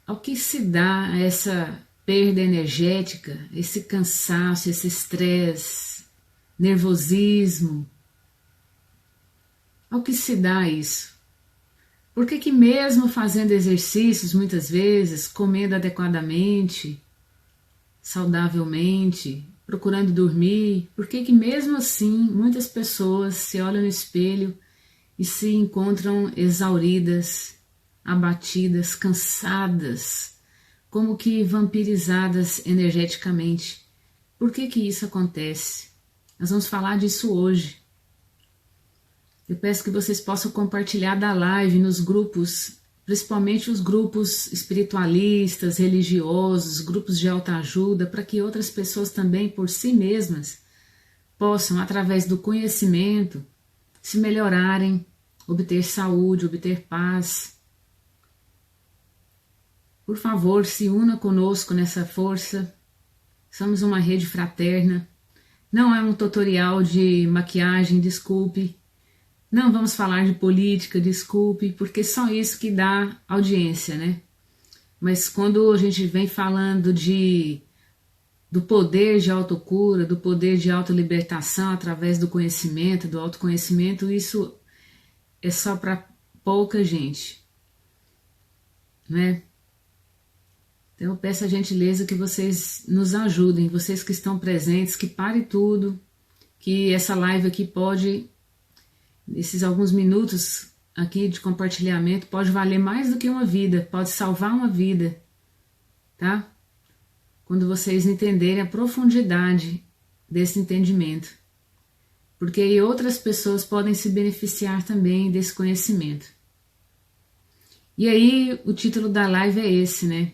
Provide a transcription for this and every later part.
Ao que se dá essa perda energética, esse cansaço, esse estresse, nervosismo? Ao que se dá isso? Por que mesmo fazendo exercícios muitas vezes, comendo adequadamente, saudavelmente, procurando dormir, por que mesmo assim muitas pessoas se olham no espelho e se encontram exauridas, abatidas, cansadas, como que vampirizadas energeticamente? Por que isso acontece? Nós vamos falar disso hoje. Eu peço que vocês possam compartilhar da live nos grupos, principalmente os grupos espiritualistas, religiosos, grupos de autoajuda, para que outras pessoas também, por si mesmas, possam, através do conhecimento, se melhorarem, obter saúde, obter paz. Por favor, se una conosco nessa força. Somos uma rede fraterna. Não é um tutorial de maquiagem, desculpe. Não vamos falar de política, desculpe, porque só isso que dá audiência, né? Mas quando a gente vem falando do poder de autocura, do poder de autolibertação através do conhecimento, do autoconhecimento, isso é só para pouca gente, né? Então eu peço a gentileza que vocês nos ajudem, vocês que estão presentes, que pare tudo, que essa live aqui pode, esses alguns minutos aqui de compartilhamento, pode valer mais do que uma vida, pode salvar uma vida, tá? Quando vocês entenderem a profundidade desse entendimento. Porque aí outras pessoas podem se beneficiar também desse conhecimento. E aí o título da live é esse, né?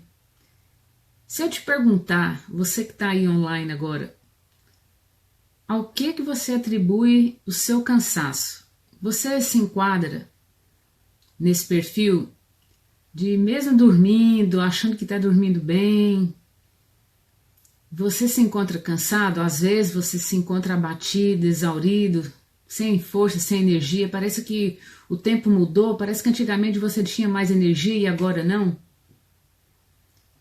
Se eu te perguntar, você que está aí online agora, ao que você atribui o seu cansaço? Você se enquadra nesse perfil de mesmo dormindo, achando que está dormindo bem? Você se encontra cansado? Às vezes você se encontra abatido, exaurido, sem força, sem energia. Parece que o tempo mudou, parece que antigamente você tinha mais energia e agora não.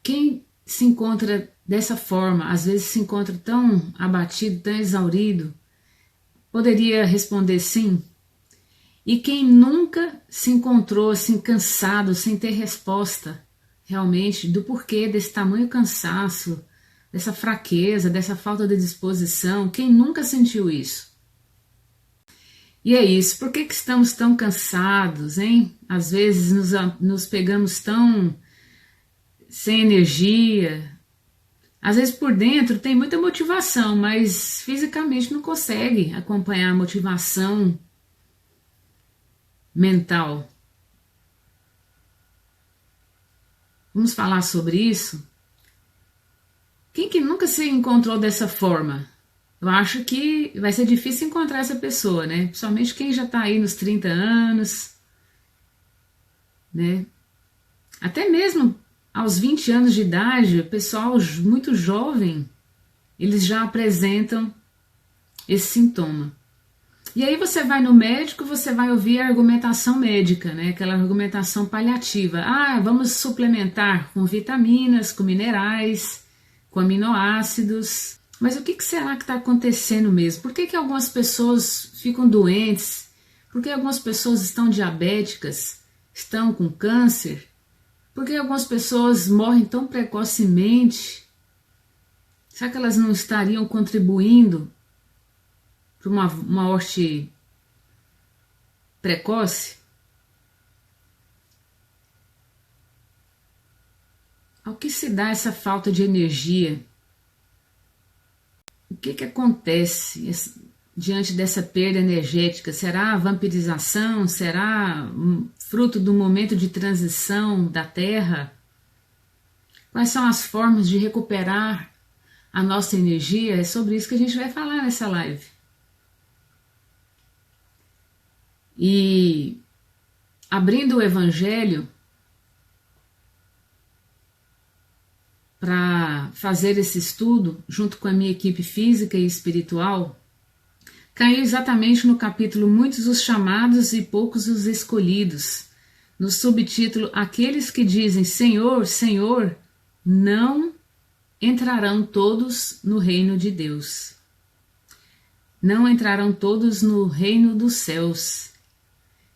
Quem se encontra dessa forma, às vezes se encontra tão abatido, tão exaurido, poderia responder sim. E quem nunca se encontrou assim cansado, sem ter resposta realmente do porquê desse tamanho cansaço, dessa fraqueza, dessa falta de disposição, quem nunca sentiu isso? E é isso, por que estamos tão cansados, hein? Às vezes nos pegamos tão sem energia. Às vezes por dentro tem muita motivação, mas fisicamente não consegue acompanhar a motivação mental. Vamos falar sobre isso? Quem que nunca se encontrou dessa forma? Eu acho que vai ser difícil encontrar essa pessoa, né? Principalmente quem já está aí nos 30 anos, né? Até mesmo aos 20 anos de idade, o pessoal muito jovem, eles já apresentam esse sintoma. E aí você vai no médico, você vai ouvir a argumentação médica, né? Aquela argumentação paliativa. Ah, vamos suplementar com vitaminas, com minerais, com aminoácidos. Mas o que será que está acontecendo mesmo? Por que algumas pessoas ficam doentes? Por que algumas pessoas estão diabéticas? Estão com câncer? Por que algumas pessoas morrem tão precocemente? Será que elas não estariam contribuindo para uma morte precoce? Ao que se dá essa falta de energia? O que acontece diante dessa perda energética? Será a vampirização? Será fruto do momento de transição da Terra? Quais são as formas de recuperar a nossa energia? É sobre isso que a gente vai falar nessa live. E abrindo o Evangelho para fazer esse estudo, junto com a minha equipe física e espiritual, caiu exatamente no capítulo Muitos os chamados e poucos os escolhidos, no subtítulo Aqueles que dizem Senhor, Senhor, não entrarão todos no reino de Deus. Não entrarão todos no reino dos céus.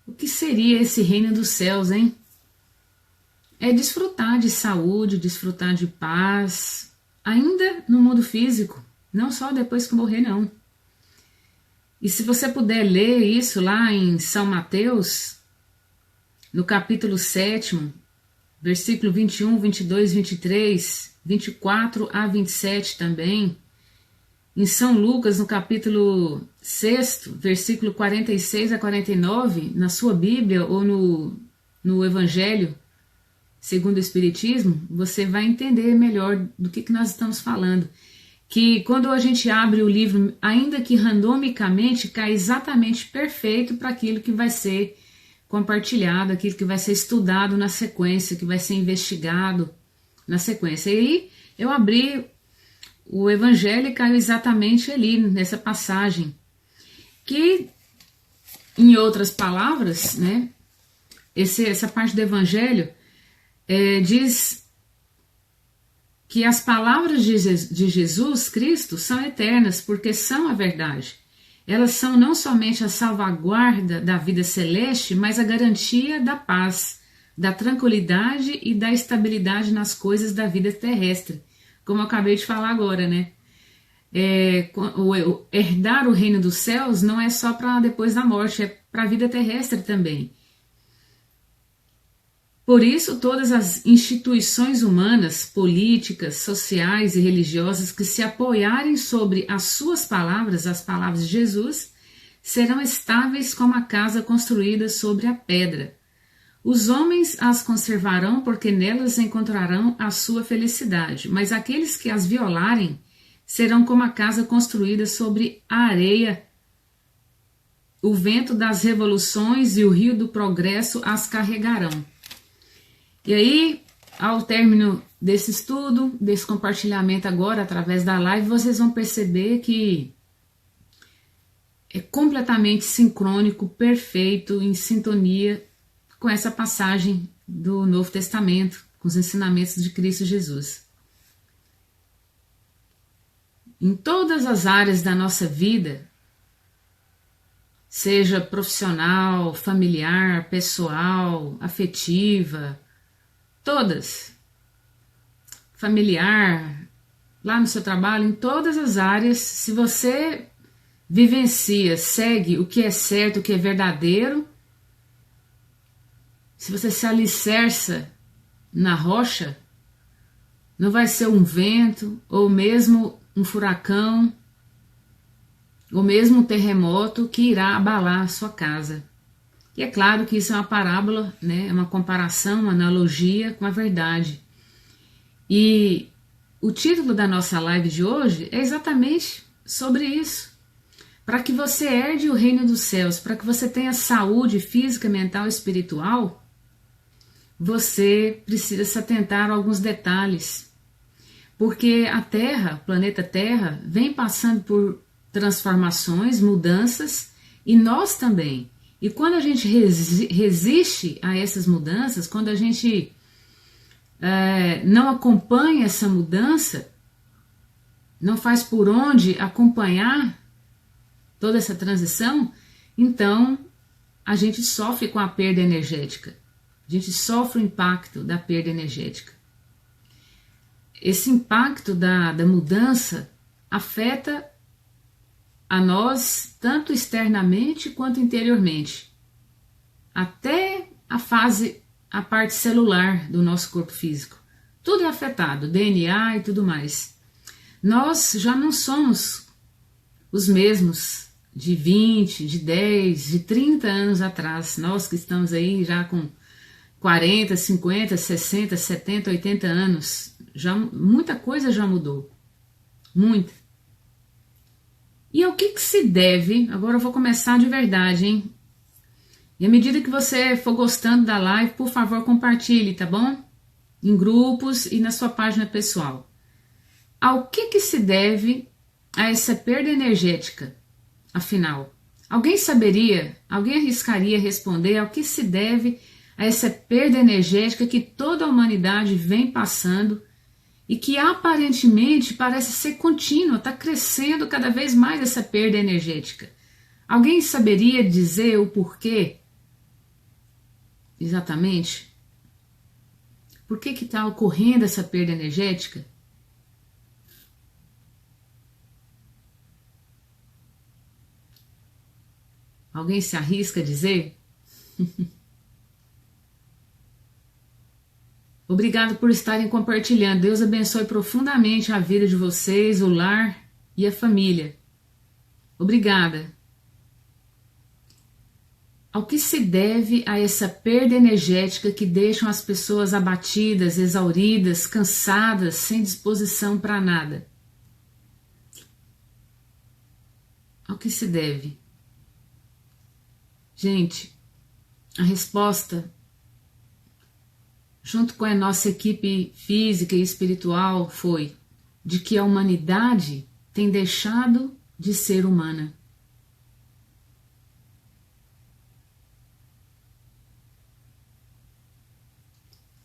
O que seria esse reino dos céus, hein? É desfrutar de saúde, desfrutar de paz, ainda no mundo físico, não só depois que morrer, não. E se você puder ler isso lá em São Mateus, no capítulo 7, versículo 21, 22, 23, 24 a 27 também, em São Lucas, no capítulo 6, versículo 46 a 49, na sua Bíblia ou no Evangelho, segundo o Espiritismo, você vai entender melhor do que nós estamos falando. Que quando a gente abre o livro, ainda que randomicamente, cai exatamente perfeito para aquilo que vai ser compartilhado, aquilo que vai ser estudado na sequência, que vai ser investigado na sequência. E aí eu abri o Evangelho e caiu exatamente ali, nessa passagem. Que, em outras palavras, né, essa parte do Evangelho diz que as palavras de Jesus Cristo são eternas, porque são a verdade. Elas são não somente a salvaguarda da vida celeste, mas a garantia da paz, da tranquilidade e da estabilidade nas coisas da vida terrestre. Como eu acabei de falar agora, né? Herdar o reino dos céus não é só para depois da morte, é para a vida terrestre também. Por isso, todas as instituições humanas, políticas, sociais e religiosas que se apoiarem sobre as suas palavras, as palavras de Jesus, serão estáveis como a casa construída sobre a pedra. Os homens as conservarão porque nelas encontrarão a sua felicidade, mas aqueles que as violarem serão como a casa construída sobre a areia. O vento das revoluções e o rio do progresso as carregarão. E aí, ao término desse estudo, desse compartilhamento agora através da live, vocês vão perceber que é completamente sincrônico, perfeito, em sintonia com essa passagem do Novo Testamento, com os ensinamentos de Cristo Jesus. Em todas as áreas da nossa vida, seja profissional, familiar, pessoal, afetiva, todas, familiar, lá no seu trabalho, em todas as áreas, se você vivencia, segue o que é certo, o que é verdadeiro, se você se alicerça na rocha, não vai ser um vento, ou mesmo um furacão, ou mesmo um terremoto que irá abalar a sua casa. E é claro que isso é uma parábola, né? É uma comparação, uma analogia com a verdade. E o título da nossa live de hoje é exatamente sobre isso. Para que você herde o reino dos céus, para que você tenha saúde física, mental e espiritual, você precisa se atentar a alguns detalhes. Porque a Terra, o planeta Terra, vem passando por transformações, mudanças, e nós também. E quando a gente resiste a essas mudanças, quando a gente não acompanha essa mudança, não faz por onde acompanhar toda essa transição, então a gente sofre com a perda energética. A gente sofre o impacto da perda energética. Esse impacto da mudança afeta a nós, tanto externamente quanto interiormente, até a parte celular do nosso corpo físico. Tudo é afetado, DNA e tudo mais. Nós já não somos os mesmos de 20, de 10, de 30 anos atrás. Nós que estamos aí já com 40, 50, 60, 70, 80 anos, muita coisa já mudou. Muita. E ao que se deve, agora eu vou começar de verdade, hein? E à medida que você for gostando da live, por favor, compartilhe, tá bom? Em grupos e na sua página pessoal. Ao que se deve a essa perda energética, afinal? Alguém arriscaria responder ao que se deve a essa perda energética que toda a humanidade vem passando e que aparentemente parece ser contínua, está crescendo cada vez mais essa perda energética. Alguém saberia dizer o porquê? Exatamente? Por que está ocorrendo essa perda energética? Alguém se arrisca a dizer? Obrigado por estarem compartilhando. Deus abençoe profundamente a vida de vocês, o lar e a família. Obrigada. Ao que se deve a essa perda energética que deixam as pessoas abatidas, exauridas, cansadas, sem disposição para nada? Ao que se deve? Gente, a resposta, junto com a nossa equipe física e espiritual, foi de que a humanidade tem deixado de ser humana.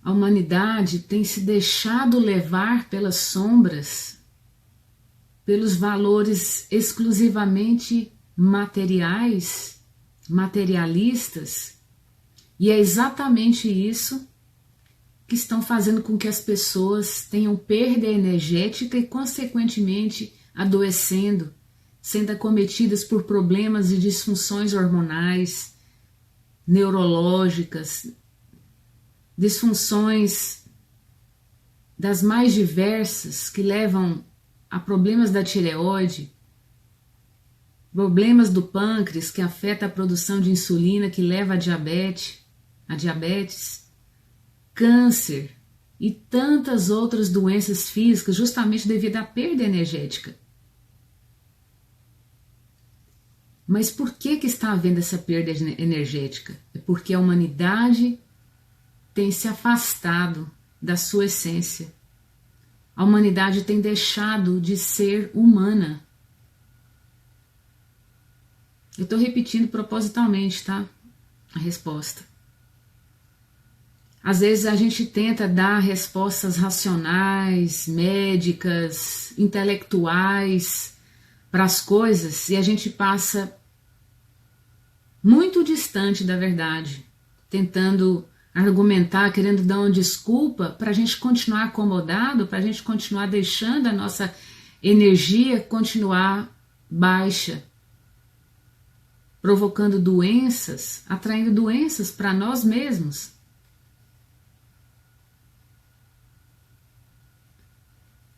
A humanidade tem se deixado levar pelas sombras, pelos valores exclusivamente materiais, materialistas, e é exatamente isso que estão fazendo com que as pessoas tenham perda energética e, consequentemente, adoecendo, sendo acometidas por problemas e disfunções hormonais, neurológicas, disfunções das mais diversas que levam a problemas da tireoide, problemas do pâncreas que afeta a produção de insulina que leva a diabetes, câncer e tantas outras doenças físicas justamente devido à perda energética. Mas por que está havendo essa perda energética? É porque a humanidade tem se afastado da sua essência. A humanidade tem deixado de ser humana. Eu estou repetindo propositalmente, tá? A resposta. Às vezes a gente tenta dar respostas racionais, médicas, intelectuais para as coisas e a gente passa muito distante da verdade, tentando argumentar, querendo dar uma desculpa para a gente continuar acomodado, para a gente continuar deixando a nossa energia continuar baixa, provocando doenças, atraindo doenças para nós mesmos.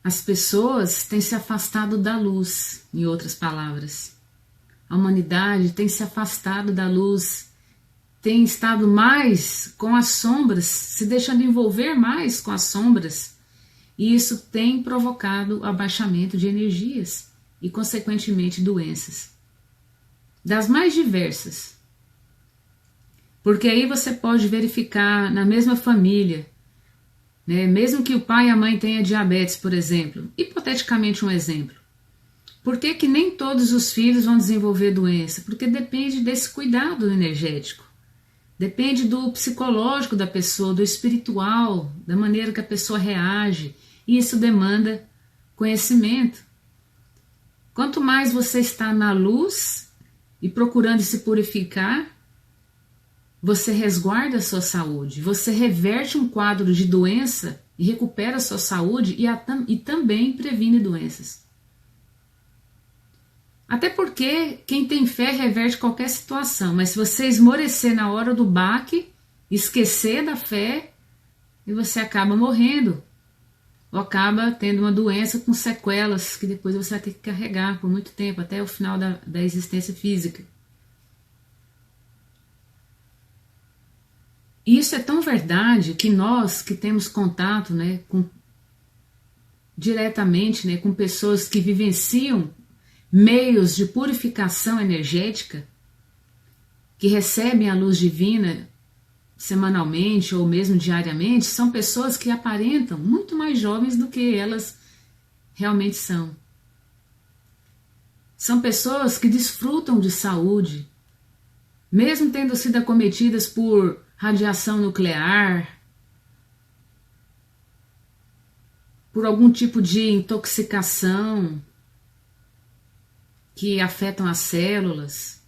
As pessoas têm se afastado da luz, em outras palavras. A humanidade tem se afastado da luz, tem estado mais com as sombras, se deixando envolver mais com as sombras, e isso tem provocado abaixamento de energias e, consequentemente, doenças. Das mais diversas. Porque aí você pode verificar na mesma família, né, mesmo que o pai e a mãe tenham diabetes, por exemplo, hipoteticamente um exemplo. Por que que nem todos os filhos vão desenvolver doença? Porque depende desse cuidado energético. Depende do psicológico da pessoa, do espiritual, da maneira que a pessoa reage. E isso demanda conhecimento. Quanto mais você está na luz e procurando se purificar, você resguarda a sua saúde, você reverte um quadro de doença e recupera a sua saúde e também previne doenças. Até porque quem tem fé reverte qualquer situação, mas se você esmorecer na hora do baque, esquecer da fé, e você acaba morrendo, ou acaba tendo uma doença com sequelas que depois você vai ter que carregar por muito tempo, até o final da existência física. E isso é tão verdade que nós que temos contato, né, diretamente, né, com pessoas que vivenciam meios de purificação energética, que recebem a luz divina semanalmente ou mesmo diariamente, são pessoas que aparentam muito mais jovens do que elas realmente são. São pessoas que desfrutam de saúde, mesmo tendo sido acometidas por radiação nuclear, por algum tipo de intoxicação que afetam as células,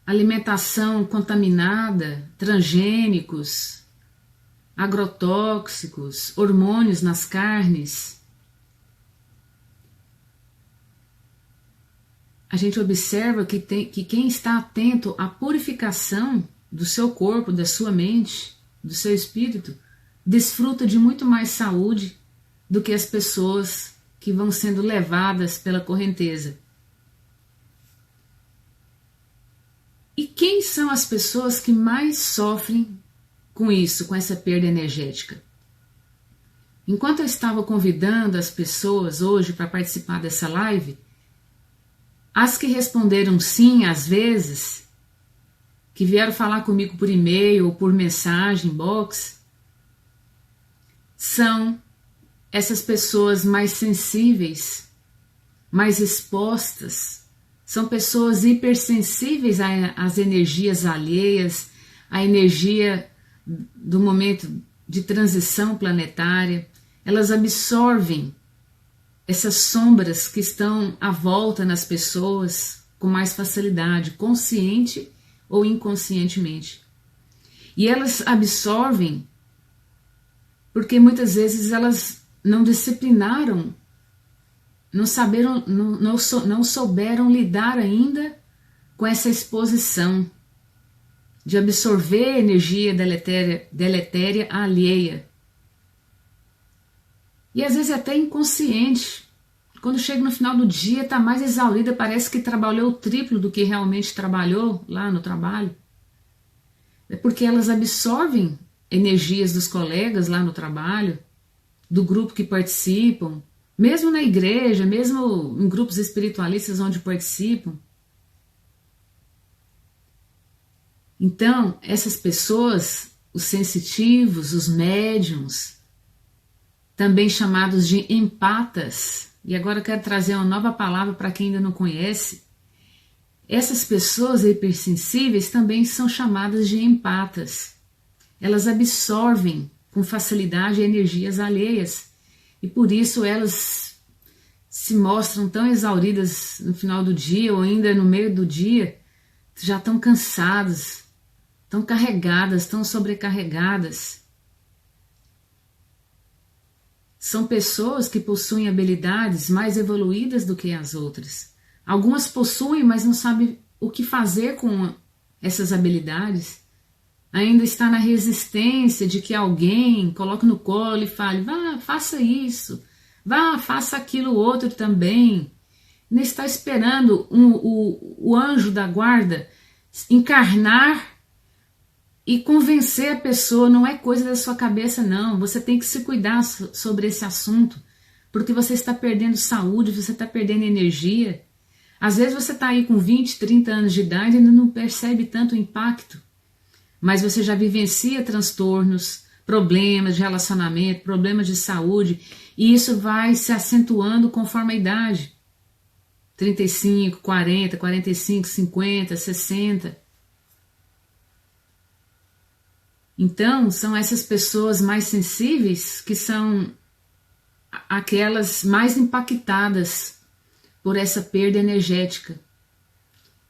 alimentação contaminada, transgênicos, agrotóxicos, hormônios nas carnes. A gente observa que quem está atento à purificação do seu corpo, da sua mente, do seu espírito, desfruta de muito mais saúde do que as pessoas que vão sendo levadas pela correnteza. E quem são as pessoas que mais sofrem com isso, com essa perda energética? Enquanto eu estava convidando as pessoas hoje para participar dessa live, as que responderam sim, às vezes, que vieram falar comigo por e-mail ou por mensagem, box, são essas pessoas mais sensíveis, mais expostas, são pessoas hipersensíveis às energias alheias, à energia do momento de transição planetária. Elas absorvem essas sombras que estão à volta nas pessoas com mais facilidade, consciente ou inconscientemente. E elas absorvem porque muitas vezes elas não disciplinaram, não souberam lidar ainda com essa exposição de absorver energia deletéria alheia. E às vezes até inconsciente. Quando chega no final do dia, está mais exaurida, parece que trabalhou o triplo do que realmente trabalhou lá no trabalho. É porque elas absorvem energias dos colegas lá no trabalho, do grupo que participam, mesmo na igreja, mesmo em grupos espiritualistas onde participam. Então, essas pessoas, os sensitivos, os médiums, também chamados de empatas, e agora eu quero trazer uma nova palavra para quem ainda não conhece. Essas pessoas hipersensíveis também são chamadas de empatas. Elas absorvem com facilidade energias alheias e por isso elas se mostram tão exauridas no final do dia ou ainda no meio do dia, já estão cansadas, estão carregadas, estão sobrecarregadas. São pessoas que possuem habilidades mais evoluídas do que as outras. Algumas possuem, mas não sabem o que fazer com essas habilidades. Ainda está na resistência de que alguém coloque no colo e fale, vá, faça isso, vá, faça aquilo outro também. Ainda está esperando o anjo da guarda encarnar e convencer a pessoa. Não é coisa da sua cabeça, não. Você tem que se cuidar sobre esse assunto, porque você está perdendo saúde, você está perdendo energia. Às vezes você está aí com 20, 30 anos de idade e ainda não percebe tanto o impacto, mas você já vivencia transtornos, problemas de relacionamento, problemas de saúde, e isso vai se acentuando conforme a idade. 35, 40, 45, 50, 60. Então, são essas pessoas mais sensíveis que são aquelas mais impactadas por essa perda energética.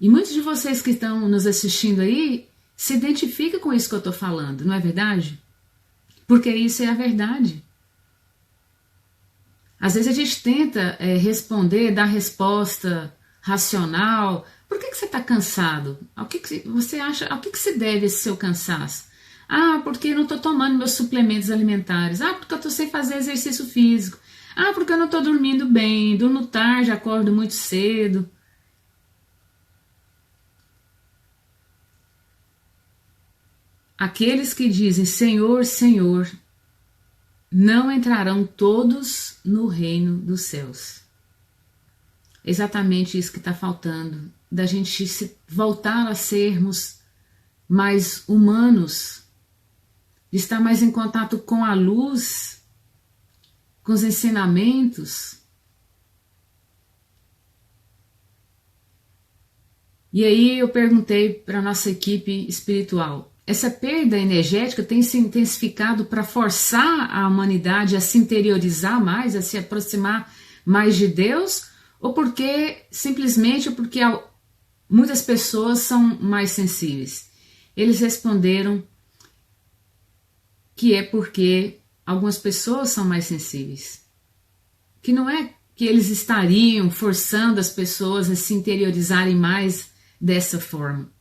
E muitos de vocês que estão nos assistindo aí se identificam com isso que eu estou falando, não é verdade? Porque isso é a verdade. Às vezes a gente tenta responder, dar resposta racional. Por que você está cansado? Ao que você acha? Ao que se deve esse seu cansaço? Ah, porque eu não estou tomando meus suplementos alimentares. Ah, porque eu estou sem fazer exercício físico. Ah, porque eu não estou dormindo bem, durmo tarde, acordo muito cedo. Aqueles que dizem Senhor, Senhor, não entrarão todos no reino dos céus. É exatamente isso que está faltando, da gente voltar a sermos mais humanos, de estar mais em contato com a luz, com os ensinamentos. E aí eu perguntei para a nossa equipe espiritual, essa perda energética tem se intensificado para forçar a humanidade a se interiorizar mais, a se aproximar mais de Deus, ou simplesmente porque muitas pessoas são mais sensíveis? Eles responderam que é porque algumas pessoas são mais sensíveis. Que não é que eles estariam forçando as pessoas a se interiorizarem mais dessa forma.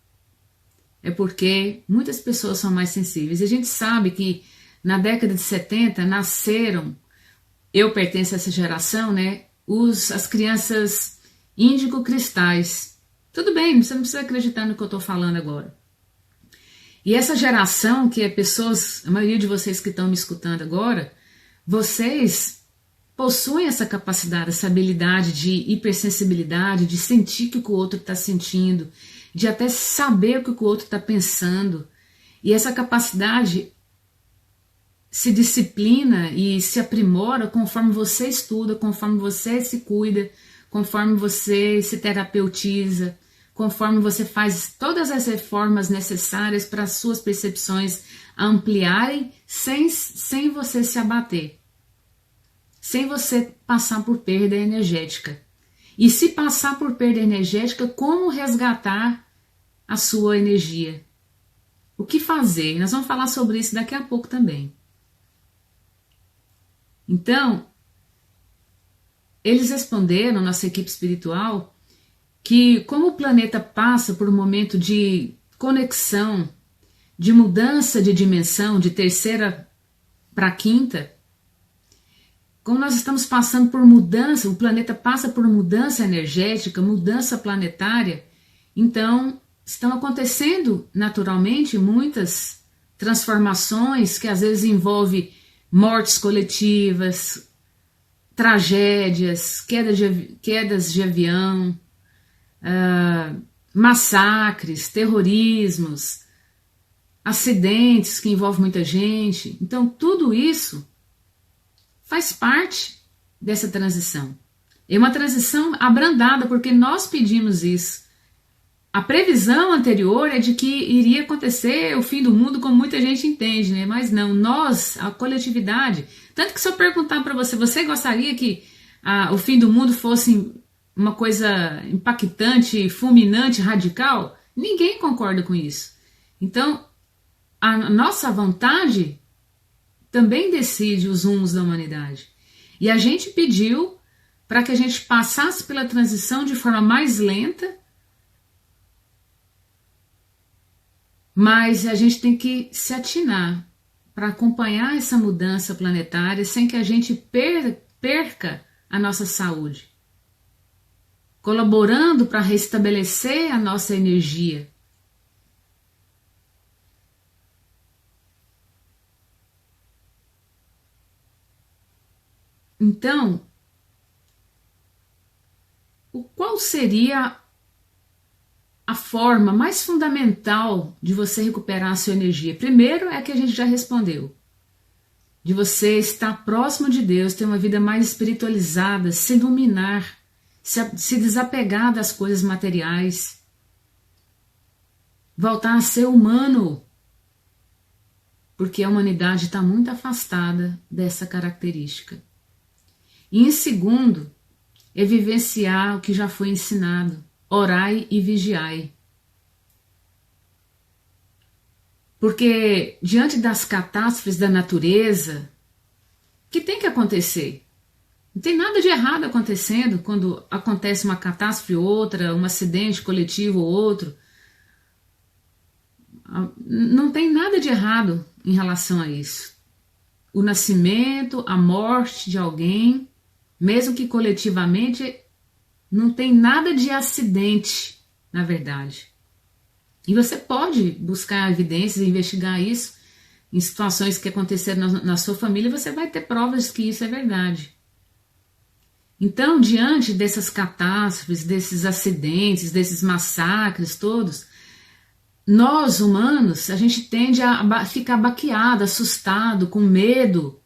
É porque muitas pessoas são mais sensíveis. E a gente sabe que na década de 70 nasceram, eu pertenço a essa geração, né? As crianças índigo-cristais. Tudo bem, você não precisa acreditar no que eu estou falando agora. E essa geração, que é pessoas, a maioria de vocês que estão me escutando agora, vocês possuem essa capacidade, essa habilidade de hipersensibilidade, de sentir o que o outro está sentindo, de até saber o que o outro está pensando. E essa capacidade se disciplina e se aprimora conforme você estuda, conforme você se cuida, conforme você se terapeutiza, conforme você faz todas as reformas necessárias para as suas percepções ampliarem sem você se abater, sem você passar por perda energética. E se passar por perda energética, como resgatar a sua energia? O que fazer? Nós vamos falar sobre isso daqui a pouco também. Então, eles responderam, nossa equipe espiritual, que como o planeta passa por um momento de conexão, de mudança de dimensão, de terceira para quinta, como nós estamos passando por mudança, o planeta passa por mudança energética, mudança planetária, então estão acontecendo naturalmente muitas transformações que às vezes envolvem mortes coletivas, tragédias, quedas de avião, massacres, terrorismos, acidentes que envolvem muita gente. Então tudo isso faz parte dessa transição. É uma transição abrandada, porque nós pedimos isso. A previsão anterior é de que iria acontecer o fim do mundo, como muita gente entende, né? Mas não, nós, a coletividade. Tanto que se eu perguntar para você, você gostaria que o fim do mundo fosse uma coisa impactante, fulminante, radical? Ninguém concorda com isso. Então, a nossa vontade também decide os rumos da humanidade. E a gente pediu para que a gente passasse pela transição de forma mais lenta, mas a gente tem que se atinar para acompanhar essa mudança planetária sem que a gente perca a nossa saúde, colaborando para restabelecer a nossa energia. Então, qual seria a forma mais fundamental de você recuperar a sua energia? Primeiro é que a gente já respondeu. De você estar próximo de Deus, ter uma vida mais espiritualizada, se iluminar, se desapegar das coisas materiais, voltar a ser humano, porque a humanidade está muito afastada dessa característica. E em segundo, é vivenciar o que já foi ensinado. Orai e vigiai. Porque diante das catástrofes da natureza, o que tem que acontecer? Não tem nada de errado acontecendo quando acontece uma catástrofe ou outra, um acidente coletivo ou outro. Não tem nada de errado em relação a isso. O nascimento, a morte de alguém, mesmo que coletivamente, não tem nada de acidente, na verdade. E você pode buscar evidências e investigar isso em situações que aconteceram na sua família, você vai ter provas que isso é verdade. Então, diante dessas catástrofes, desses acidentes, desses massacres todos, nós, humanos, a gente tende a ficar baqueado, assustado, com medo.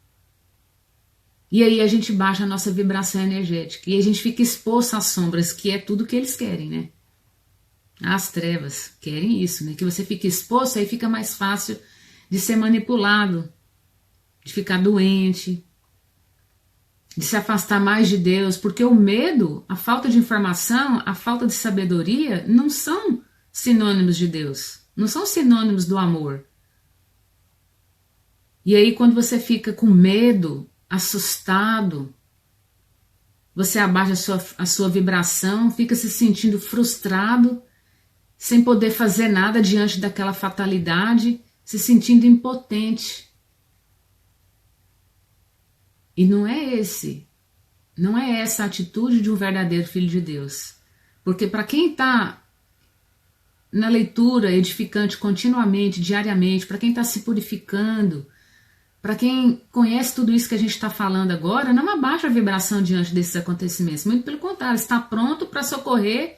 E aí a gente baixa a nossa vibração energética. E a gente fica exposto às sombras, que é tudo que eles querem, né? As trevas querem isso, né? Que você fique exposto, aí fica mais fácil de ser manipulado, de ficar doente, de se afastar mais de Deus, porque o medo, a falta de informação, a falta de sabedoria não são sinônimos de Deus, não são sinônimos do amor. E aí quando você fica com medo, assustado, você abaixa a sua vibração, fica se sentindo frustrado, sem poder fazer nada diante daquela fatalidade, se sentindo impotente. E não é essa a atitude de um verdadeiro filho de Deus. Porque para quem está na leitura edificante continuamente, diariamente, para quem está se purificando, para quem conhece tudo isso que a gente está falando agora, não abaixa a vibração diante desses acontecimentos. Muito pelo contrário, está pronto para socorrer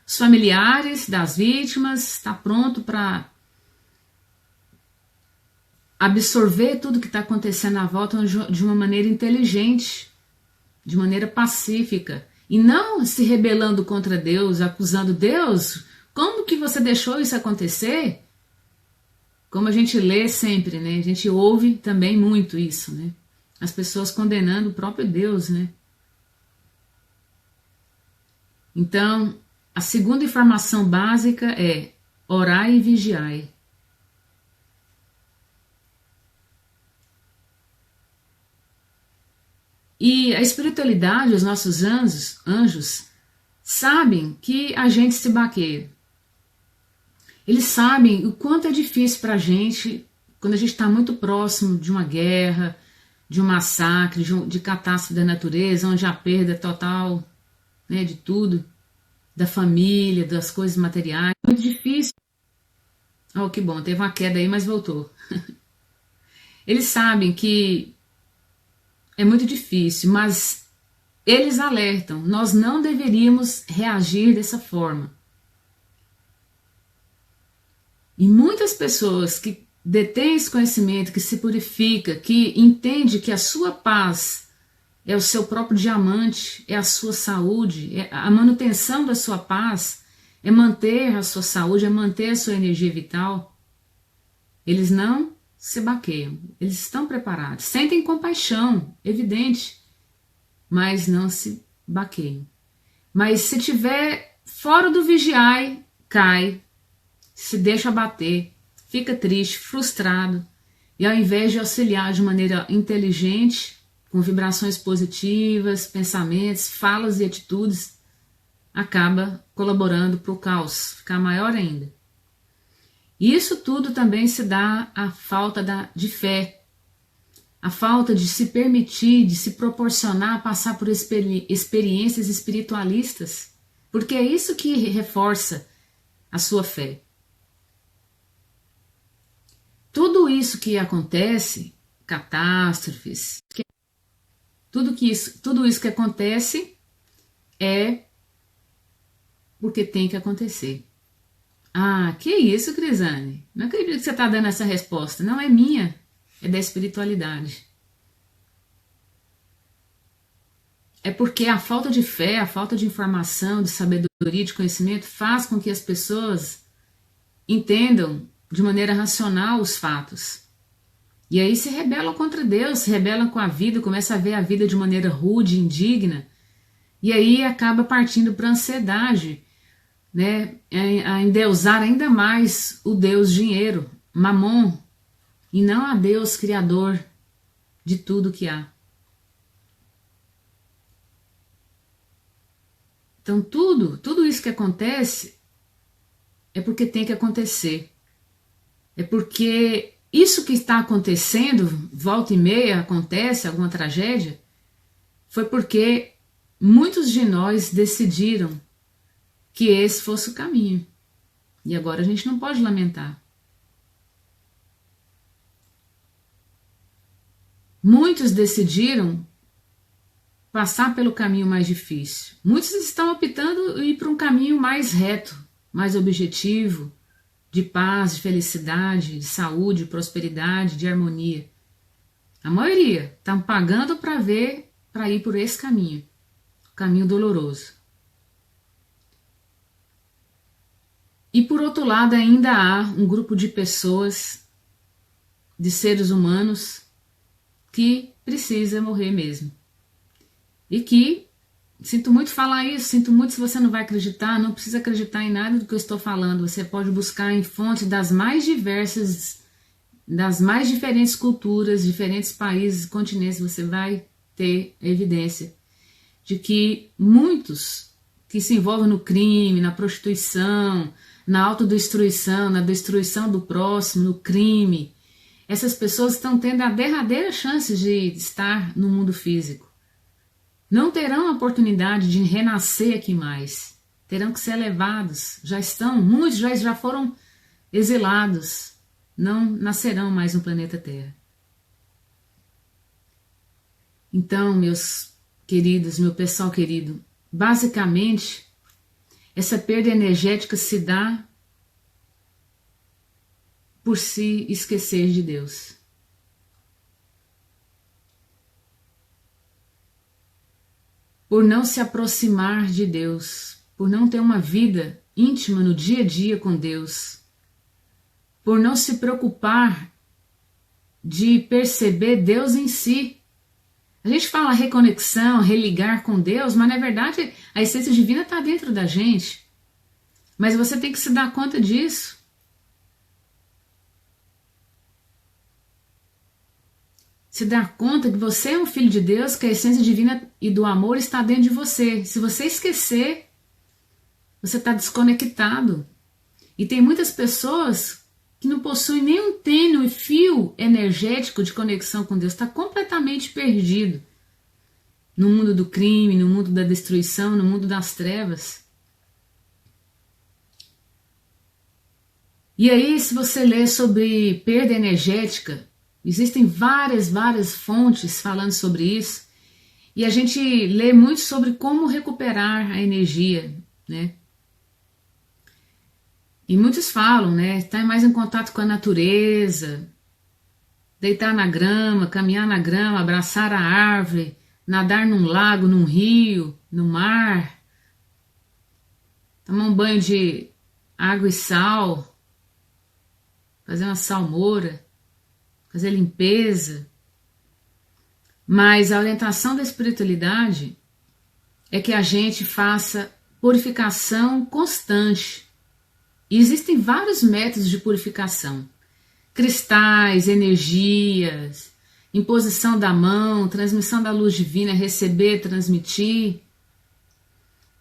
os familiares das vítimas, está pronto para absorver tudo que está acontecendo à volta de uma maneira inteligente, de maneira pacífica, e não se rebelando contra Deus, acusando Deus, como que você deixou isso acontecer? Como a gente lê sempre, né? A gente ouve também muito isso, né? As pessoas condenando o próprio Deus, né? Então, a segunda informação básica é orai e vigiai. E a espiritualidade, os nossos anjos sabem que a gente se baqueia. Eles sabem o quanto é difícil para a gente, quando a gente está muito próximo de uma guerra, de um massacre, de catástrofe da natureza, onde há perda total, né, de tudo, da família, das coisas materiais. É muito difícil. Oh, que bom, teve uma queda aí, mas voltou. Eles sabem que é muito difícil, mas eles alertam, nós não deveríamos reagir dessa forma. E muitas pessoas que detêm esse conhecimento, que se purifica, que entende que a sua paz é o seu próprio diamante, é a sua saúde, é a manutenção da sua paz, é manter a sua saúde, é manter a sua energia vital, eles não se baqueiam, eles estão preparados, sentem compaixão, evidente, mas não se baqueiam. Mas se tiver fora do vigiai, cai, se deixa abater, fica triste, frustrado, e ao invés de auxiliar de maneira inteligente, com vibrações positivas, pensamentos, falas e atitudes, acaba colaborando para o caos ficar maior ainda. E isso tudo também se dá à falta de fé, a falta de se permitir, de se proporcionar passar por experiências espiritualistas, porque é isso que reforça a sua fé. Tudo isso que acontece, catástrofes, tudo isso que acontece é porque tem que acontecer. Ah, que isso, Crisane? Não acredito que você está dando essa resposta. Não é minha, é da espiritualidade. É porque a falta de fé, a falta de informação, de sabedoria, de conhecimento faz com que as pessoas entendam de maneira racional os fatos. E aí se rebelam contra Deus, se rebelam com a vida, começam a ver a vida de maneira rude, indigna, e aí acaba partindo para a ansiedade, né? A endeusar ainda mais o Deus dinheiro, Mamon, e não a Deus criador de tudo que há. Então tudo isso que acontece é porque tem que acontecer. É porque isso que está acontecendo, volta e meia acontece alguma tragédia, foi porque muitos de nós decidiram que esse fosse o caminho. E agora a gente não pode lamentar. Muitos decidiram passar pelo caminho mais difícil. Muitos estão optando ir para um caminho mais reto, mais objetivo, de paz, de felicidade, de saúde, de prosperidade, de harmonia. A maioria estão pagando para ir por esse caminho, caminho doloroso. E por outro lado ainda há um grupo de pessoas, de seres humanos, que precisa morrer mesmo. E que, sinto muito falar isso, sinto muito se você não vai acreditar, não precisa acreditar em nada do que eu estou falando, você pode buscar em fontes das mais diversas, das mais diferentes culturas, diferentes países, continentes, você vai ter evidência de que muitos que se envolvem no crime, na prostituição, na autodestruição, na destruição do próximo, no crime, essas pessoas estão tendo a derradeira chance de estar no mundo físico. Não terão a oportunidade de renascer aqui mais. Terão que ser levados. Já estão, muitos já foram exilados. Não nascerão mais no planeta Terra. Então, meus queridos, meu pessoal querido, basicamente, essa perda energética se dá por se esquecer de Deus. Por não se aproximar de Deus, por não ter uma vida íntima no dia a dia com Deus, por não se preocupar de perceber Deus em si. A gente fala reconexão, religar com Deus, mas na verdade a essência divina está dentro da gente. Mas você tem que se dar conta disso. Se dar conta que você é um filho de Deus, que a essência divina e do amor está dentro de você. Se você esquecer, você está desconectado. E tem muitas pessoas que não possuem nenhum tênue fio energético de conexão com Deus. Está completamente perdido no mundo do crime, no mundo da destruição, no mundo das trevas. E aí, se você ler sobre perda energética, existem várias fontes falando sobre isso, e a gente lê muito sobre como recuperar a energia, né? E muitos falam, né? Estar mais em contato com a natureza, deitar na grama, caminhar na grama, abraçar a árvore, nadar num lago, num rio, no mar, tomar um banho de água e sal, fazer uma salmoura, fazer limpeza. Mas a orientação da espiritualidade é que a gente faça purificação constante. E existem vários métodos de purificação. Cristais, energias, imposição da mão, transmissão da luz divina, receber, transmitir.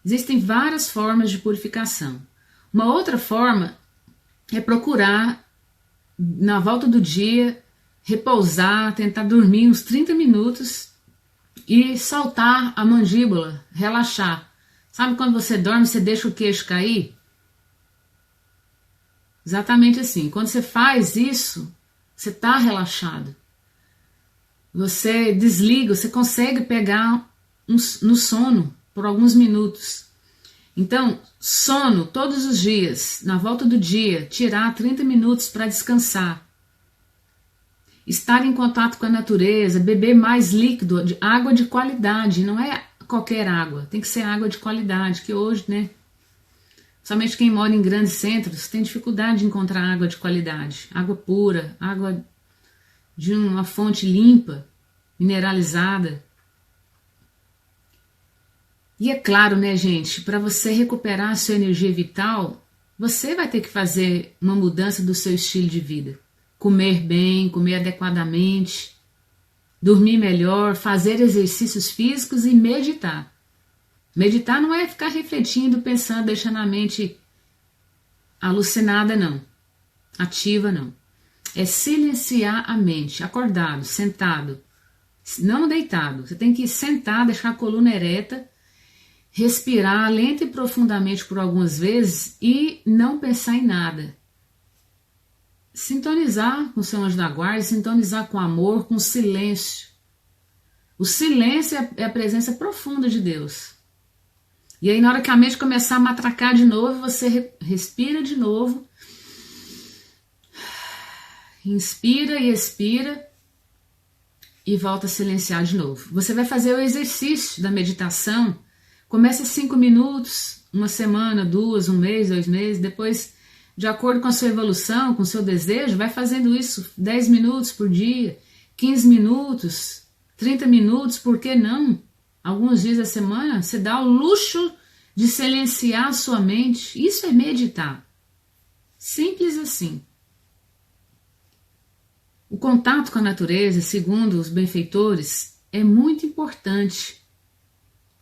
Existem várias formas de purificação. Uma outra forma é procurar, na volta do dia, repousar, tentar dormir uns 30 minutos e soltar a mandíbula, relaxar. Sabe quando você dorme, você deixa o queixo cair? Exatamente assim. Quando você faz isso, você está relaxado. Você desliga, você consegue pegar no sono por alguns minutos. Então, sono todos os dias, na volta do dia, tirar 30 minutos para descansar. Estar em contato com a natureza, beber mais líquido, água de qualidade, não é qualquer água, tem que ser água de qualidade, que hoje, né, somente quem mora em grandes centros tem dificuldade de encontrar água de qualidade, água pura, água de uma fonte limpa, mineralizada. E é claro, né, gente, para você recuperar a sua energia vital, você vai ter que fazer uma mudança do seu estilo de vida. Comer bem, comer adequadamente, dormir melhor, fazer exercícios físicos e meditar. Meditar não é ficar refletindo, pensando, deixando a mente alucinada, não. Ativa, não. É silenciar a mente, acordado, sentado, não deitado. Você tem que sentar, deixar a coluna ereta, respirar lenta e profundamente por algumas vezes e não pensar em nada. Sintonizar com o seu anjo da guarda, sintonizar com amor, com silêncio. O silêncio é a presença profunda de Deus. E aí na hora que a mente começar a matracar de novo, você respira de novo, inspira e expira e volta a silenciar de novo. Você vai fazer o exercício da meditação, começa 5 minutos, uma semana, 2, um mês, 2 meses, depois de acordo com a sua evolução, com o seu desejo, vai fazendo isso 10 minutos por dia, 15 minutos, 30 minutos, por que não? Alguns dias da semana, você dá o luxo de silenciar a sua mente. Isso é meditar. Simples assim. O contato com a natureza, segundo os benfeitores, é muito importante.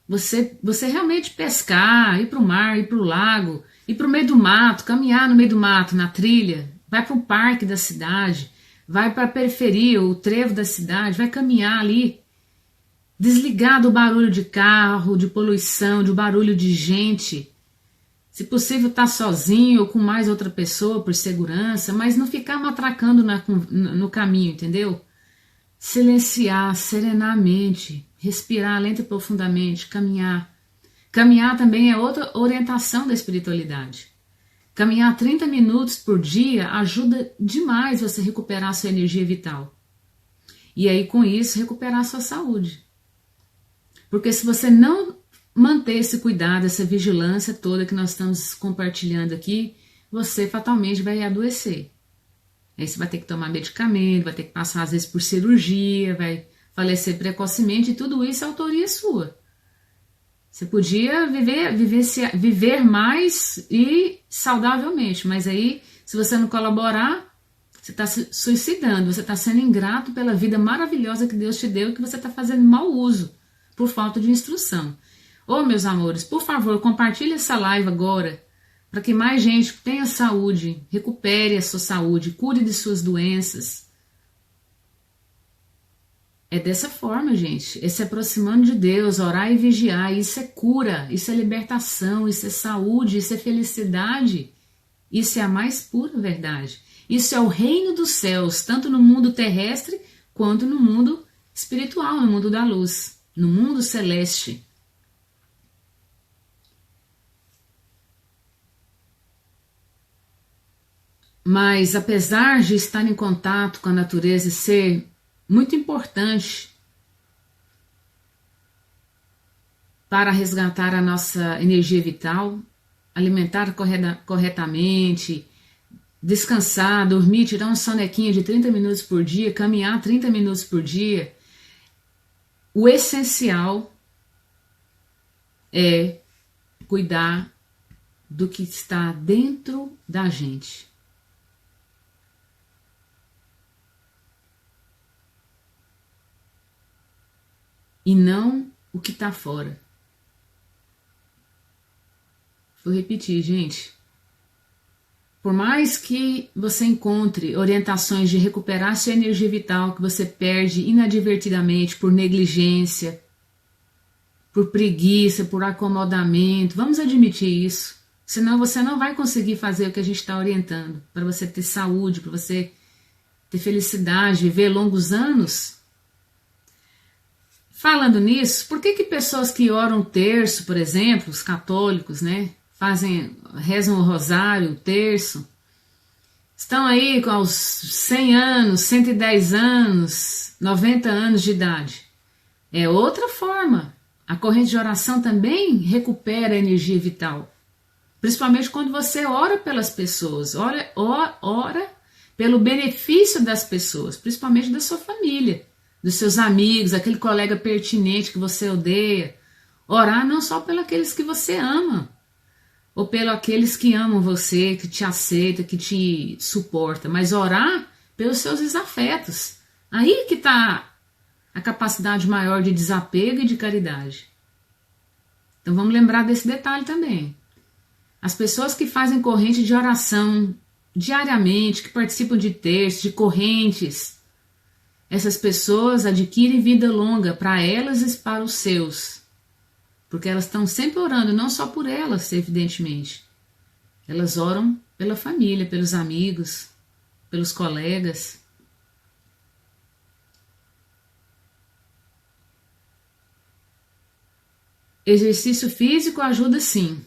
Você realmente pescar, ir para o mar, ir para o lago, ir para o meio do mato, caminhar no meio do mato, na trilha, vai para o parque da cidade, vai para a periferia, o trevo da cidade, vai caminhar ali, desligar do barulho de carro, de poluição, do barulho de gente. Se possível, estar sozinho ou com mais outra pessoa por segurança, mas não ficar matracando no caminho, entendeu? Silenciar, serenar a mente, respirar lenta e profundamente, caminhar. Caminhar também é outra orientação da espiritualidade. Caminhar 30 minutos por dia ajuda demais você a recuperar a sua energia vital. E aí, com isso, recuperar a sua saúde. Porque se você não manter esse cuidado, essa vigilância toda que nós estamos compartilhando aqui, você fatalmente vai adoecer. Aí você vai ter que tomar medicamento, vai ter que passar às vezes por cirurgia, vai falecer precocemente, e tudo isso é autoria sua. Você podia viver mais e saudavelmente, mas aí, se você não colaborar, você está se suicidando, você está sendo ingrato pela vida maravilhosa que Deus te deu e que você está fazendo mau uso, por falta de instrução. Ô, meus amores, por favor, compartilhe essa live agora, para que mais gente tenha saúde, recupere a sua saúde, cure de suas doenças. É dessa forma, gente, é se aproximando de Deus, orar e vigiar, isso é cura, isso é libertação, isso é saúde, isso é felicidade, isso é a mais pura verdade. Isso é o reino dos céus, tanto no mundo terrestre, quanto no mundo espiritual, no mundo da luz, no mundo celeste. Mas apesar de estar em contato com a natureza e ser muito importante para resgatar a nossa energia vital, alimentar corretamente, descansar, dormir, tirar um sonequinho de 30 minutos por dia, caminhar 30 minutos por dia, o essencial é cuidar do que está dentro da gente. E não o que está fora. Vou repetir, gente. Por mais que você encontre orientações de recuperar sua energia vital que você perde inadvertidamente por negligência, por preguiça, por acomodamento, vamos admitir isso. Senão você não vai conseguir fazer o que a gente está orientando. Para você ter saúde, para você ter felicidade, viver longos anos. Falando nisso, por que pessoas que oram o terço, por exemplo, os católicos, né, rezam o rosário, o terço, estão aí com os 100 anos, 110 anos, 90 anos de idade? É outra forma. A corrente de oração também recupera a energia vital. Principalmente quando você ora pelas pessoas, ora pelo benefício das pessoas, principalmente da sua família, dos seus amigos, aquele colega pertinente que você odeia. Orar não só pelos aqueles que você ama, ou pelos aqueles que amam você, que te aceitam, que te suportam, mas orar pelos seus desafetos. Aí que está a capacidade maior de desapego e de caridade. Então vamos lembrar desse detalhe também. As pessoas que fazem corrente de oração diariamente, que participam de terços, de correntes, essas pessoas adquirem vida longa para elas e para os seus. Porque elas estão sempre orando, não só por elas, evidentemente. Elas oram pela família, pelos amigos, pelos colegas. Exercício físico ajuda sim.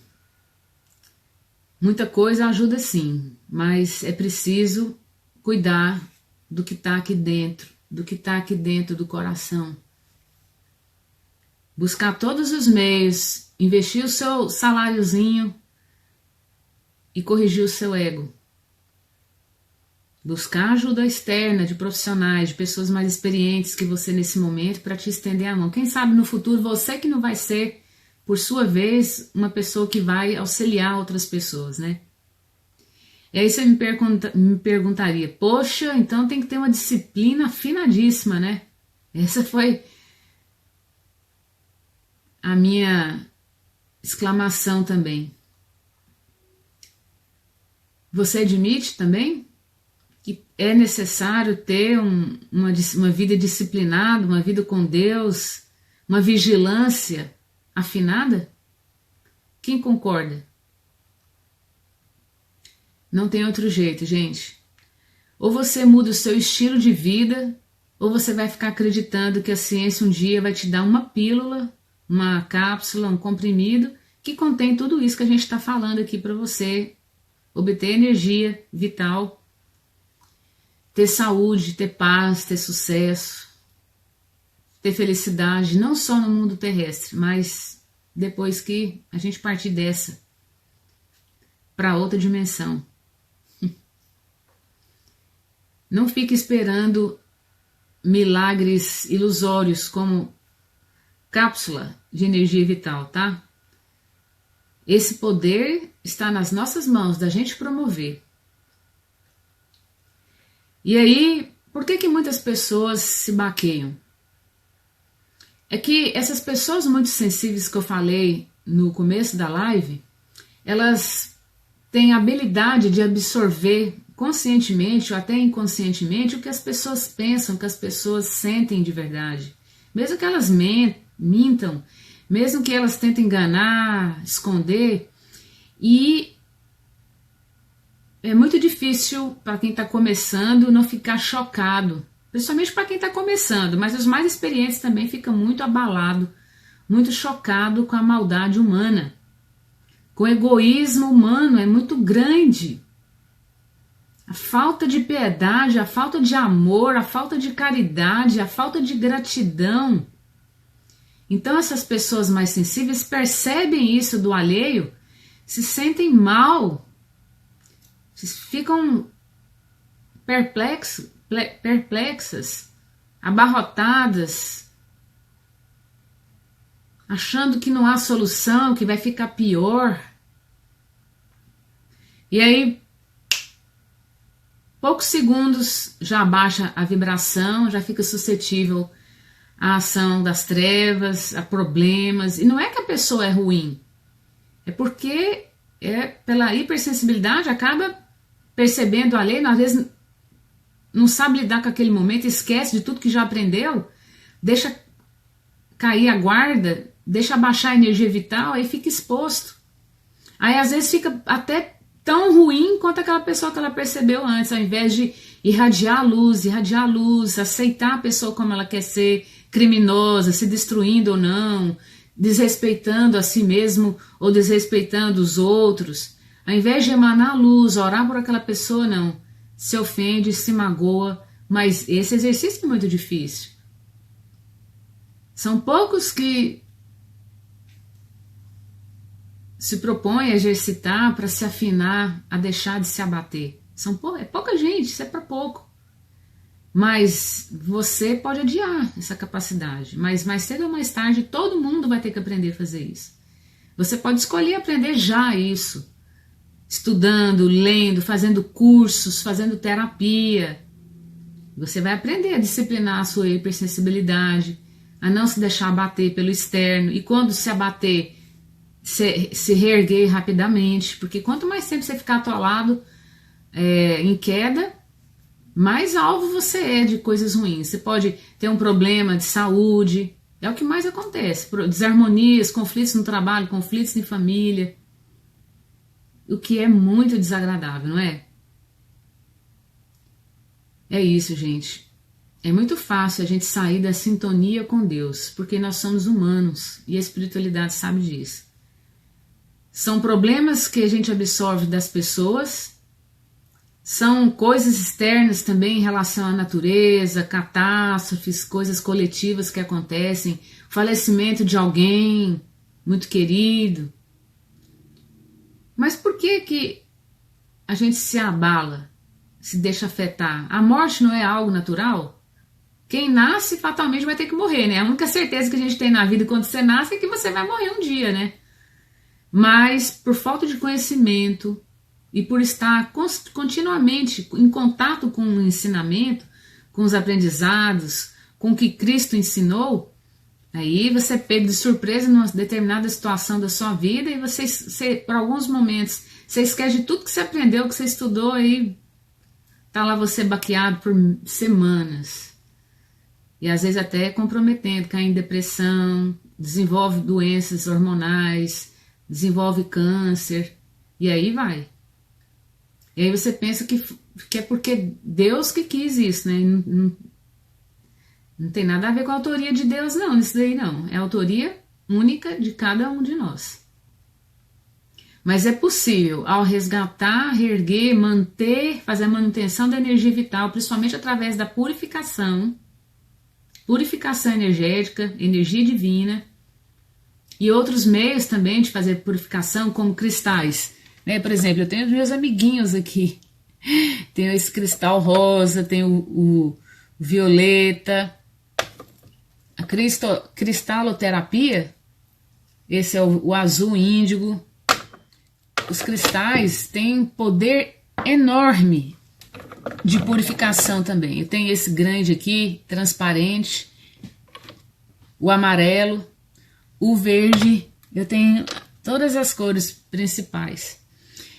Muita coisa ajuda sim, mas é preciso cuidar do que está aqui dentro, do que está aqui dentro do coração. Buscar todos os meios, investir o seu saláriozinho e corrigir o seu ego. Buscar ajuda externa, de profissionais, de pessoas mais experientes que você nesse momento para te estender a mão. Quem sabe no futuro você que não vai ser, por sua vez, uma pessoa que vai auxiliar outras pessoas, né? E aí você me perguntaria, poxa, então tem que ter uma disciplina afinadíssima, né? Essa foi a minha exclamação também. Você admite também que é necessário ter uma vida disciplinada, uma vida com Deus, uma vigilância afinada? Quem concorda? Não tem outro jeito, gente. Ou você muda o seu estilo de vida, ou você vai ficar acreditando que a ciência um dia vai te dar uma pílula, uma cápsula, um comprimido, que contém tudo isso que a gente está falando aqui para você obter energia vital, ter saúde, ter paz, ter sucesso, ter felicidade, não só no mundo terrestre, mas depois que a gente partir dessa para outra dimensão. Não fique esperando milagres ilusórios como cápsula de energia vital, tá? Esse poder está nas nossas mãos, da gente promover. E aí, por que muitas pessoas se baqueiam? É que essas pessoas muito sensíveis que eu falei no começo da live, elas têm a habilidade de absorver conscientemente ou até inconscientemente o que as pessoas pensam, o que as pessoas sentem de verdade. Mesmo que elas mintam, mesmo que elas tentem enganar, esconder. E é muito difícil para quem está começando não ficar chocado, principalmente para quem está começando, mas os mais experientes também ficam muito abalados, muito chocados com a maldade humana, com o egoísmo humano, é muito grande. A falta de piedade, a falta de amor, a falta de caridade, a falta de gratidão. Então essas pessoas mais sensíveis percebem isso do alheio, se sentem mal, ficam perplexas, abarrotadas, achando que não há solução, que vai ficar pior. E aí, poucos segundos já abaixa a vibração, já fica suscetível à ação das trevas, a problemas. E não é que a pessoa é ruim, é porque pela hipersensibilidade acaba percebendo a lei, às vezes não sabe lidar com aquele momento, esquece de tudo que já aprendeu, deixa cair a guarda, deixa baixar a energia vital, aí fica exposto. Aí às vezes fica até tão ruim quanto aquela pessoa que ela percebeu antes, ao invés de irradiar a luz, aceitar a pessoa como ela quer ser, criminosa, se destruindo ou não, desrespeitando a si mesmo ou desrespeitando os outros. Ao invés de emanar a luz, orar por aquela pessoa, não. Se ofende, se magoa, mas esse exercício é muito difícil. São poucos que se propõem a exercitar para se afinar, a deixar de se abater. É pouca gente, isso é para pouco. Mas você pode adiar essa capacidade. Mas mais cedo ou mais tarde, todo mundo vai ter que aprender a fazer isso. Você pode escolher aprender já isso. Estudando, lendo, fazendo cursos, fazendo terapia. Você vai aprender a disciplinar a sua hipersensibilidade, a não se deixar abater pelo externo. E quando se abater, se reerguer rapidamente. Porque quanto mais tempo você ficar atolado em queda, mais alvo você é de coisas ruins. Você pode ter um problema de saúde, é o que mais acontece. Desarmonias, conflitos no trabalho, conflitos em família. O que é muito desagradável, não é? É isso, gente. É muito fácil a gente sair da sintonia com Deus, porque nós somos humanos e a espiritualidade sabe disso. São problemas que a gente absorve das pessoas, são coisas externas também em relação à natureza, catástrofes, coisas coletivas que acontecem, falecimento de alguém muito querido. Mas por que a gente se abala? se deixa afetar? A morte não é algo natural? Quem nasce fatalmente vai ter que morrer, né? A única certeza que a gente tem na vida quando você nasce é que você vai morrer um dia, né? Mas por falta de conhecimento e por estar continuamente em contato com o ensinamento, com os aprendizados, com o que Cristo ensinou, aí você é pego de surpresa numa determinada situação da sua vida e você por alguns momentos, você esquece de tudo que você aprendeu, que você estudou, aí tá lá você baqueado por semanas. E às vezes até comprometendo, cai em depressão, desenvolve doenças hormonais, desenvolve câncer, e aí vai. E aí você pensa que é porque Deus que quis isso, né? Não tem nada a ver com a autoria de Deus, não, isso daí não. É a autoria única de cada um de nós. Mas é possível, ao resgatar, reerguer, manter, fazer a manutenção da energia vital, principalmente através da purificação energética, energia divina, e outros meios também de fazer purificação, como cristais. Né? Por exemplo, eu tenho os meus amiguinhos aqui. Tenho esse cristal rosa, tenho o violeta, a cristaloterapia, esse é o azul índigo. Os cristais têm poder enorme de purificação também. Eu tenho esse grande aqui, transparente, o amarelo, o verde, eu tenho todas as cores principais.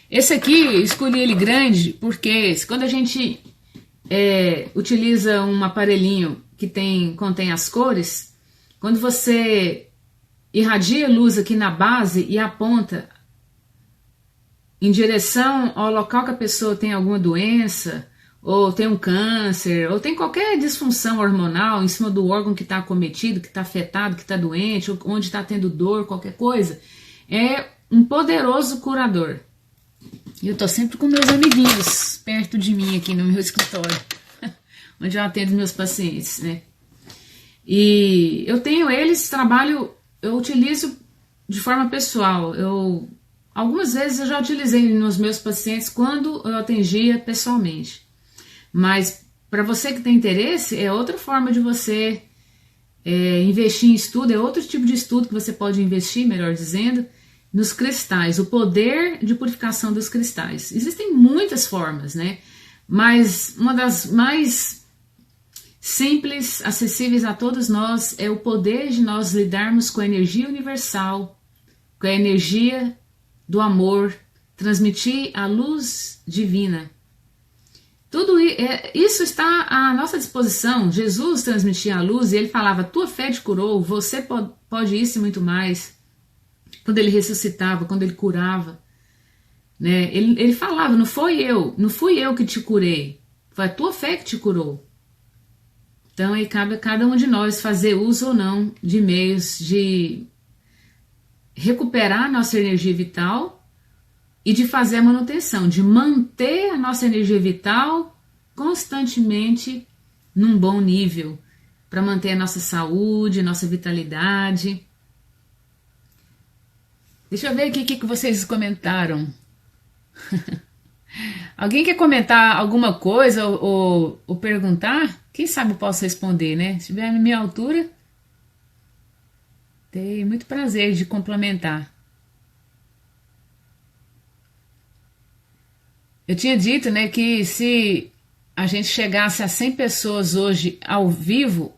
Esse aqui, eu escolhi ele grande porque quando a gente utiliza um aparelhinho que contém as cores, quando você irradia luz aqui na base e aponta em direção ao local que a pessoa tem alguma doença, ou tem um câncer, ou tem qualquer disfunção hormonal em cima do órgão que está acometido, que está afetado, que está doente, ou onde está tendo dor, qualquer coisa, é um poderoso curador. E eu estou sempre com meus amiguinhos perto de mim aqui no meu escritório, onde eu atendo meus pacientes, né? E eu tenho eles, eu utilizo de forma pessoal. Algumas vezes eu já utilizei nos meus pacientes quando eu atendia pessoalmente. Mas para você que tem interesse, é outra forma de você investir em estudo, é outro tipo de estudo que você pode investir, melhor dizendo, nos cristais, o poder de purificação dos cristais. Existem muitas formas, né? Mas uma das mais simples, acessíveis a todos nós, é o poder de nós lidarmos com a energia universal, com a energia do amor, transmitir a luz divina. Tudo isso está à nossa disposição. Jesus transmitia a luz e ele falava: tua fé te curou, você pode isso e muito mais. Quando ele ressuscitava, quando ele curava, né? Ele falava: não fui eu que te curei, foi a tua fé que te curou. Então aí cabe a cada um de nós fazer uso ou não de meios de recuperar a nossa energia vital e de fazer a manutenção, de manter a nossa energia vital constantemente num bom nível, para manter a nossa saúde, nossa vitalidade. Deixa eu ver aqui o que vocês comentaram. Alguém quer comentar alguma coisa ou perguntar? Quem sabe eu posso responder, né? Se estiver na minha altura, tenho muito prazer de complementar. Eu tinha dito, né, que se a gente chegasse a 100 pessoas hoje ao vivo,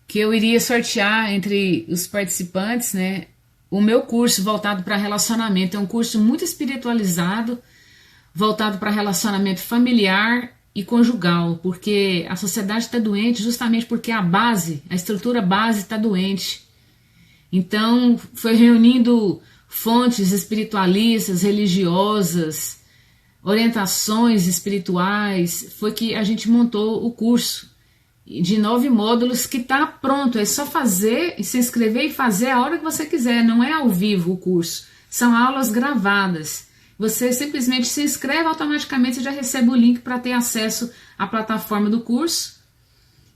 que eu iria sortear entre os participantes, né, o meu curso voltado para relacionamento. É um curso muito espiritualizado, voltado para relacionamento familiar e conjugal, porque a sociedade está doente justamente porque a estrutura base está doente. Então, foi reunindo fontes espiritualistas, religiosas, orientações espirituais, foi que a gente montou o curso de 9 módulos que está pronto. É só fazer, se inscrever e fazer a hora que você quiser. Não é ao vivo o curso, são aulas gravadas. Você simplesmente se inscreve, automaticamente você já recebe o link para ter acesso à plataforma do curso.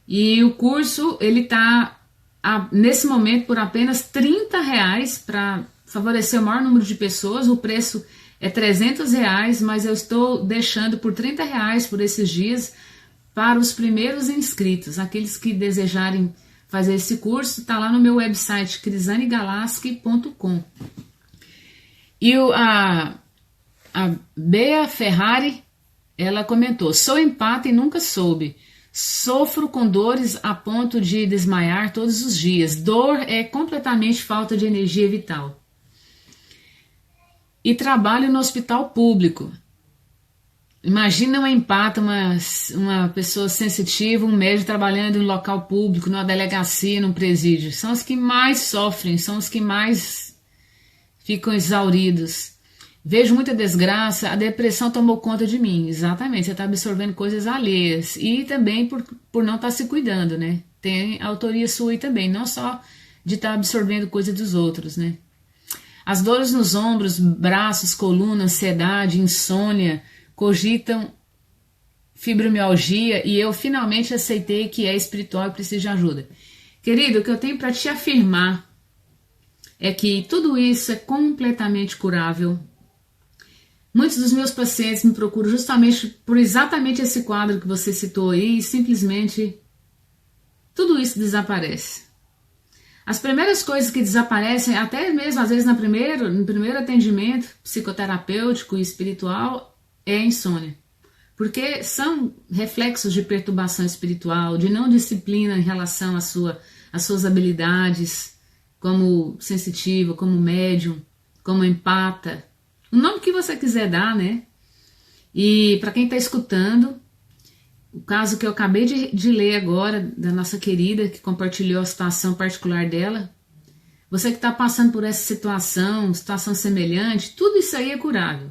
E o curso, ele está nesse momento por apenas R$30 para favorecer o maior número de pessoas. O preço é R$ 300, mas eu estou deixando por R$ 30 por esses dias para os primeiros inscritos, aqueles que desejarem fazer esse curso, está lá no meu website crisanegalaschi.com. E a Bea Ferrari, ela comentou: sou empata e nunca soube. Sofro com dores a ponto de desmaiar todos os dias. Dor é completamente falta de energia vital. E trabalho no hospital público. Imagina uma empata, uma pessoa sensitiva, um médico trabalhando em um local público, numa delegacia, num presídio. São os que mais sofrem, são os que mais ficam exauridos. Vejo muita desgraça, a depressão tomou conta de mim. Exatamente, você está absorvendo coisas alheias. E também por não estar se cuidando, né? Tem autoria sua aí também, não só de estar absorvendo coisas dos outros, né? As dores nos ombros, braços, coluna, ansiedade, insônia, cogitam fibromialgia, e eu finalmente aceitei que é espiritual e preciso de ajuda. Querido, o que eu tenho para te afirmar é que tudo isso é completamente curável. Muitos dos meus pacientes me procuram justamente por exatamente esse quadro que você citou aí, e simplesmente tudo isso desaparece. As primeiras coisas que desaparecem, até mesmo às vezes no primeiro atendimento psicoterapêutico e espiritual, é a insônia. Porque são reflexos de perturbação espiritual, de não disciplina em relação às suas habilidades, como sensitivo, como médium, como empata. O nome que você quiser dar, né? E para quem está escutando, o caso que eu acabei de ler agora, da nossa querida, que compartilhou a situação particular dela, você que está passando por essa situação semelhante, tudo isso aí é curável.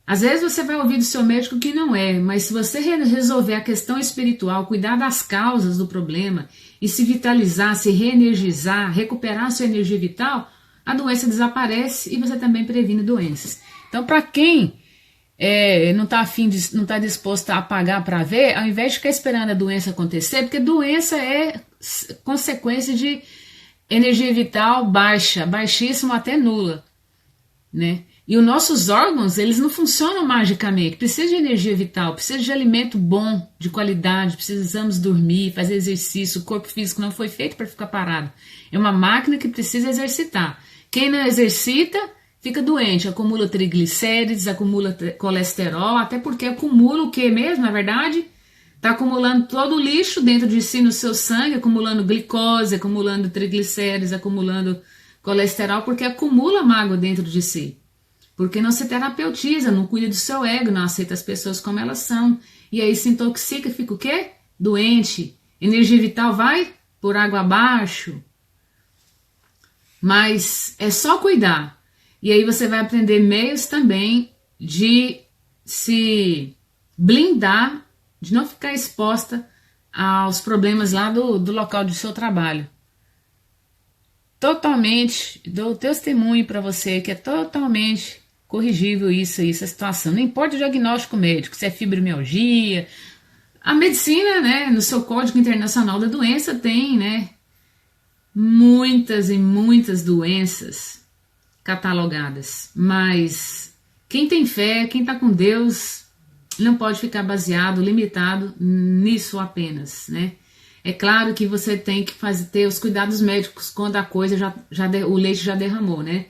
Às vezes você vai ouvir do seu médico que não é, mas se você resolver a questão espiritual, cuidar das causas do problema e se vitalizar, se reenergizar, recuperar a sua energia vital, a doença desaparece e você também previne doenças. Então, para quem não está disposto a pagar para ver, ao invés de ficar esperando a doença acontecer, porque doença é consequência de energia vital baixa, baixíssima até nula, né? E os nossos órgãos, eles não funcionam magicamente, precisa de energia vital, precisa de alimento bom, de qualidade, precisamos dormir, fazer exercício, o corpo físico não foi feito para ficar parado, é uma máquina que precisa exercitar. Quem não exercita, fica doente, acumula triglicérides, acumula colesterol, até porque acumula o que mesmo, na verdade? Está acumulando todo o lixo dentro de si no seu sangue, acumulando glicose, acumulando triglicérides, acumulando colesterol, porque acumula mágoa dentro de si. Porque não se terapeutiza, não cuida do seu ego, não aceita as pessoas como elas são. E aí se intoxica, fica o quê? Doente. Energia vital vai por água abaixo. Mas é só cuidar. E aí você vai aprender meios também de se blindar, de não ficar exposta aos problemas lá do local do seu trabalho. Totalmente, dou testemunho para você que é totalmente corrigível essa situação. Não importa o diagnóstico médico, se é fibromialgia. A medicina, né, no seu Código Internacional da Doença tem, né, muitas e muitas doenças catalogadas. Mas quem tem fé, quem está com Deus, não pode ficar baseado, limitado nisso apenas, né? É claro que você tem que ter os cuidados médicos quando a coisa o leite já derramou, né?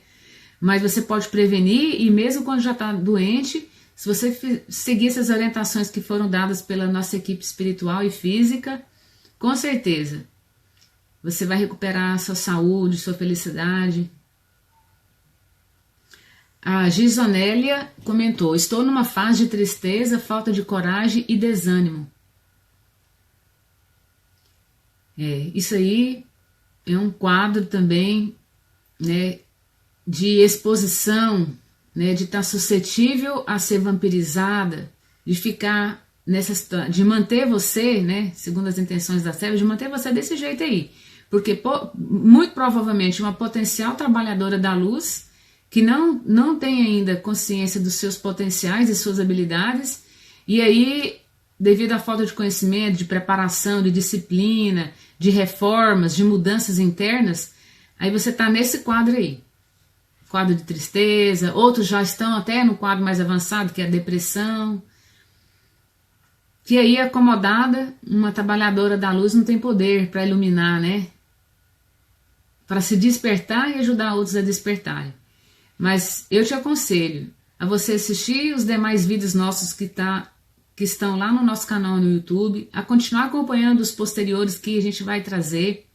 Mas você pode prevenir, e mesmo quando já está doente, se você seguir essas orientações que foram dadas pela nossa equipe espiritual e física, com certeza você vai recuperar a sua saúde, sua felicidade. A Gisonélia comentou: estou numa fase de tristeza, falta de coragem e desânimo. Isso aí é um quadro também, né, de exposição, né, de estar suscetível a ser vampirizada, de ficar de manter você, né, segundo as intenções da Sérvia, de manter você desse jeito aí. Porque muito provavelmente uma potencial trabalhadora da luz que não tem ainda consciência dos seus potenciais e suas habilidades, e aí, devido à falta de conhecimento, de preparação, de disciplina, de reformas, de mudanças internas, aí você está nesse quadro aí. quadro de tristeza, outros já estão até no quadro mais avançado, que é a depressão. Que aí, acomodada, uma trabalhadora da luz não tem poder para iluminar, né? Para se despertar e ajudar outros a despertarem. Mas eu te aconselho a você assistir os demais vídeos nossos que estão lá no nosso canal no YouTube, a continuar acompanhando os posteriores que a gente vai trazer,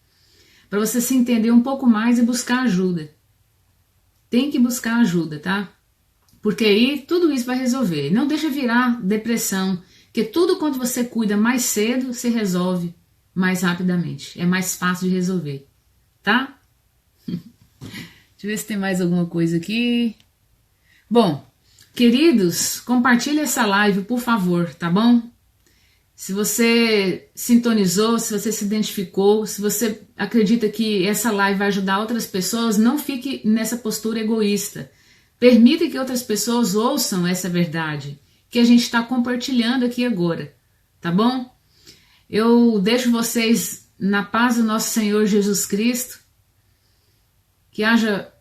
para você se entender um pouco mais e buscar ajuda. Tem que buscar ajuda, tá? Porque aí tudo isso vai resolver. Não deixa virar depressão, porque tudo quando você cuida mais cedo, se resolve mais rapidamente. É mais fácil de resolver, tá? Deixa eu ver se tem mais alguma coisa aqui. Bom, queridos, compartilhe essa live, por favor, tá bom? Se você sintonizou, se você se identificou, se você acredita que essa live vai ajudar outras pessoas, não fique nessa postura egoísta. Permita que outras pessoas ouçam essa verdade que a gente está compartilhando aqui agora, tá bom? Eu deixo vocês na paz do nosso Senhor Jesus Cristo, que haja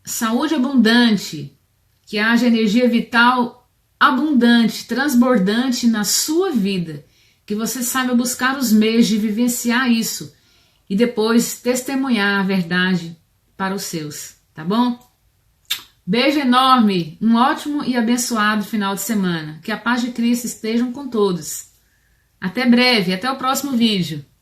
saúde abundante, que haja energia vital abundante, transbordante na sua vida, que você saiba buscar os meios de vivenciar isso e depois testemunhar a verdade para os seus, tá bom? Beijo enorme, um ótimo e abençoado final de semana, que a paz de Cristo esteja com todos. Até breve, até o próximo vídeo.